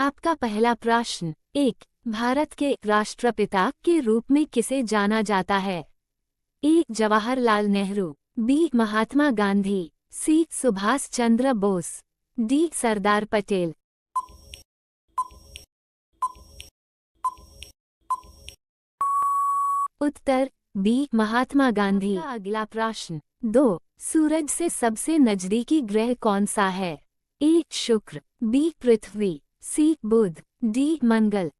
आपका पहला प्रश्न। 1. भारत के राष्ट्रपिता के रूप में किसे जाना जाता है? ए. जवाहरलाल नेहरू, बी. महात्मा गांधी, सी. सुभाष चंद्र बोस, डी. सरदार पटेल। उत्तर बी. महात्मा गांधी। आपका अगला प्रश्न। 2. सूरज से सबसे नजदीकी ग्रह कौन सा है? ए. शुक्र, बी. पृथ्वी, सी. बुध, डी. मंगल।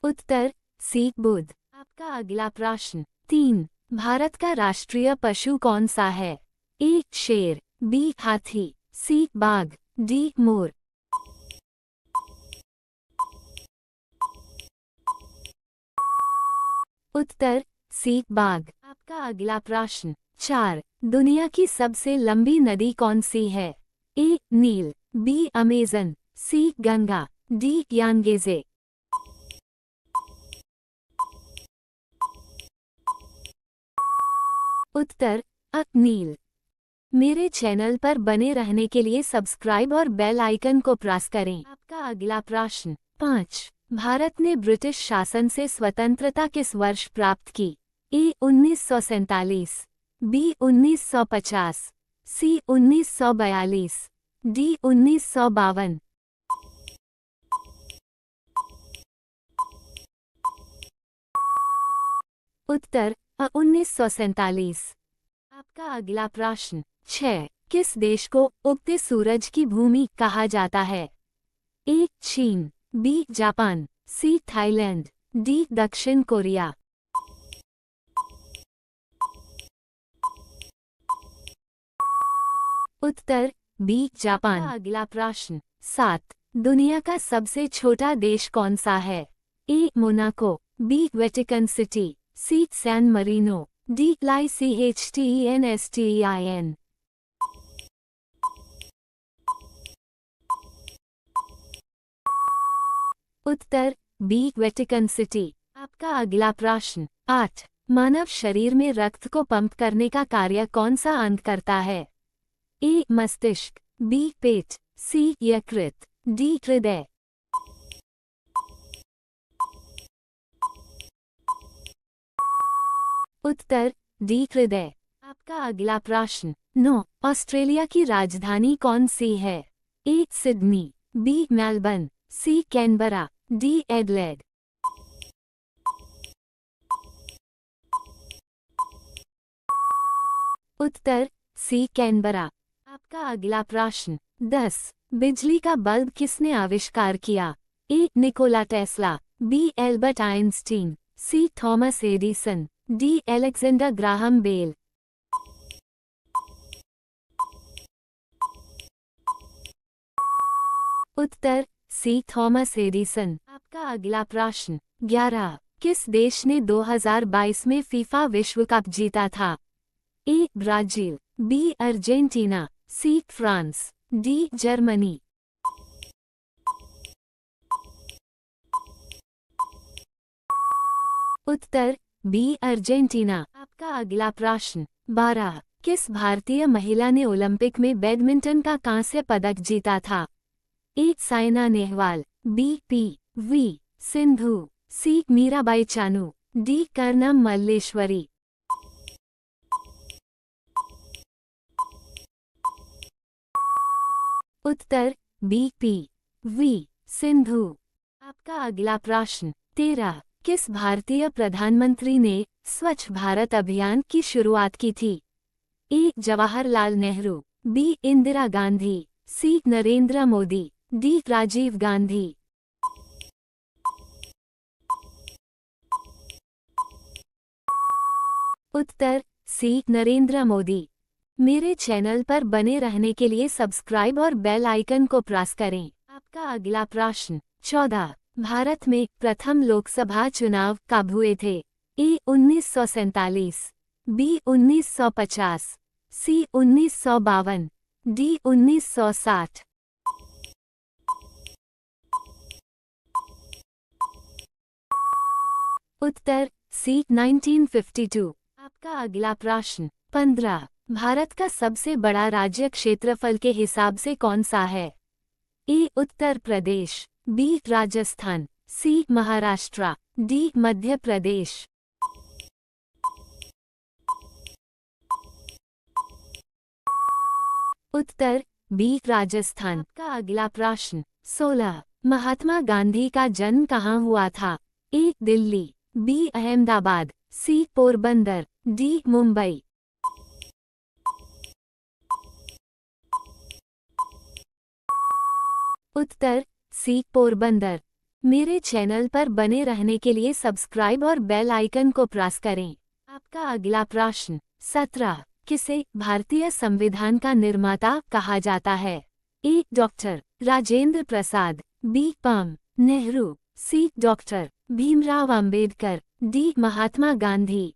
उत्तर सी. बुध। आपका अगला प्रश्न। 3. भारत का राष्ट्रीय पशु कौन सा है? ए. शेर, बी. हाथी, सी. बाघ, डी. मोर। उत्तर सी. बाघ। आपका अगला प्रश्न। 4. दुनिया की सबसे लंबी नदी कौन सी है? ए. नील, बी. अमेजन, सी. गंगा, डी. यांगेजे। उत्तर अ. नील। मेरे चैनल पर बने रहने के लिए सब्सक्राइब और बेल आइकन को प्रेस करें। आपका अगला प्रश्न। 5. भारत ने ब्रिटिश शासन से स्वतंत्रता किस वर्ष प्राप्त की? ए. 1947, बी. 1950, सी. 1942, डी. 1952। उत्तर अ. 1947। आपका अगला प्रश्न। 6. किस देश को उगते सूरज की भूमि कहा जाता है? ए. चीन, B. Japan, C. Thailand, D. दक्षिण कोरिया। उत्तर बी. जापान। अगला प्रश्न। 7. दुनिया का सबसे छोटा देश कौन सा है? A. Monaco, B. Vatican City, C. San Marino, D. Liechtenstein. उत्तर बी. Vatican City. आपका अगला प्रश्न। 8. मानव शरीर में रक्त को पंप करने का कार्य कौन सा अंग करता है? ए. मस्तिष्क, बी. पेट, सी. यकृत, डी. हृदय। उत्तर डी. हृदय। आपका अगला प्रश्न। 9. ऑस्ट्रेलिया की राजधानी कौन सी है? A. Sydney, B. Melbourne, C. Canberra, D. Adelaide. उत्तर सी. कैनबरा। आपका अगला प्रश्न। 10. बिजली का बल्ब किसने आविष्कार किया? A. Nikola Tesla, B. Albert Einstein, C. Thomas Edison, D. Alexander Graham Bell. उत्तर सी. Thomas Edison. आपका अगला प्रश्न। 11. किस देश ने 2022 में फीफा विश्व कप जीता था? A. Brazil, B. Argentina, C. France, D. Germany. उत्तर बी. अर्जेंटीना। आपका अगला प्रश्न। 12. किस भारतीय महिला ने ओलंपिक में बैडमिंटन का कांस्य पदक जीता था? A. Saina Nehwal, B. P. V. Sindhu, C. Mirabai Chanu, D. Karnam Malleswari. उत्तर बी. पी. वी. सिंधु। आपका अगला प्रश्न। 13. किस भारतीय प्रधानमंत्री ने स्वच्छ भारत अभियान की शुरुआत की थी? ए. जवाहरलाल नेहरू, बी. इंदिरा गांधी, सी. नरेंद्र मोदी, डी. राजीव गांधी। उत्तर सी. नरेंद्र मोदी। मेरे चैनल पर बने रहने के लिए सब्सक्राइब और बेल आइकन को प्रेस करें। आपका अगला प्रश्न। 14. भारत में प्रथम लोकसभा चुनाव कब हुए थे? ए. 1947, बी. 1950, सी. 1952, डी. 1960। उत्तर सी. 1952। आपका अगला प्रश्न। 15. भारत का सबसे बड़ा राज्य क्षेत्रफल के हिसाब से कौन सा है? ए. उत्तर प्रदेश, बी. राजस्थान, सी. महाराष्ट्र, डी. मध्य प्रदेश। उत्तर बी. राजस्थान। का अगला प्रश्न 16। महात्मा गांधी का जन्म कहाँ हुआ था? ए. दिल्ली, बी. अहमदाबाद, सी. पोरबंदर, डी. मुंबई। उत्तर सी. पोरबंदर। मेरे चैनल पर बने रहने के लिए सब्सक्राइब और बेल आइकन को प्रेस करें। आपका अगला प्रश्न 17। किसे भारतीय संविधान का निर्माता कहा जाता है? A. Doctor Rajendra Prasad, B. पम. Nehru, C. Doctor Bhimrao Ambedkar, D. Mahatma Gandhi.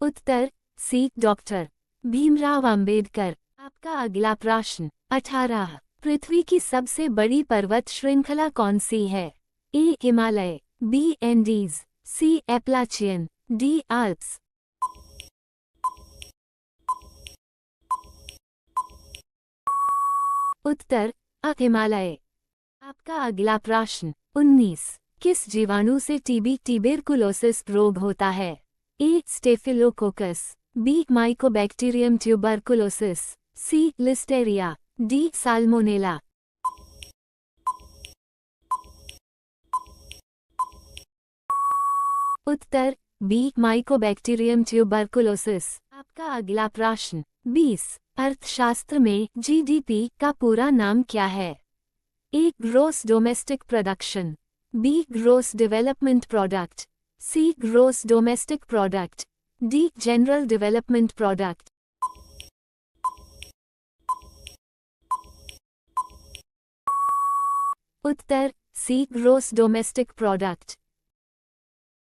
उत्तर सी. डॉक्टर भीमराव अंबेडकर। आपका अगला प्रश्न 18। पृथ्वी की सबसे बड़ी पर्वत श्रृंखला कौन सी है? ए. हिमालय, बी. एंडीज, सी. Appalachian, D. आल्प्स। उत्तर अ. हिमालय। आपका अगला प्रश्न 19। किस जीवाणु से टीबी ट्यूबरकुलोसिस रोग होता है? A. Staphylococcus, B. Mycobacterium tuberculosis, C. Listeria, D. Salmonella. उत्तर बी. Mycobacterium tuberculosis. आपका अगला प्रश्न 20। अर्थशास्त्र में जीडीपी का पूरा नाम क्या है? A. Gross domestic production, B. Gross development product, C. Gross domestic product, D. General development product. उत्तर सी. Gross domestic product.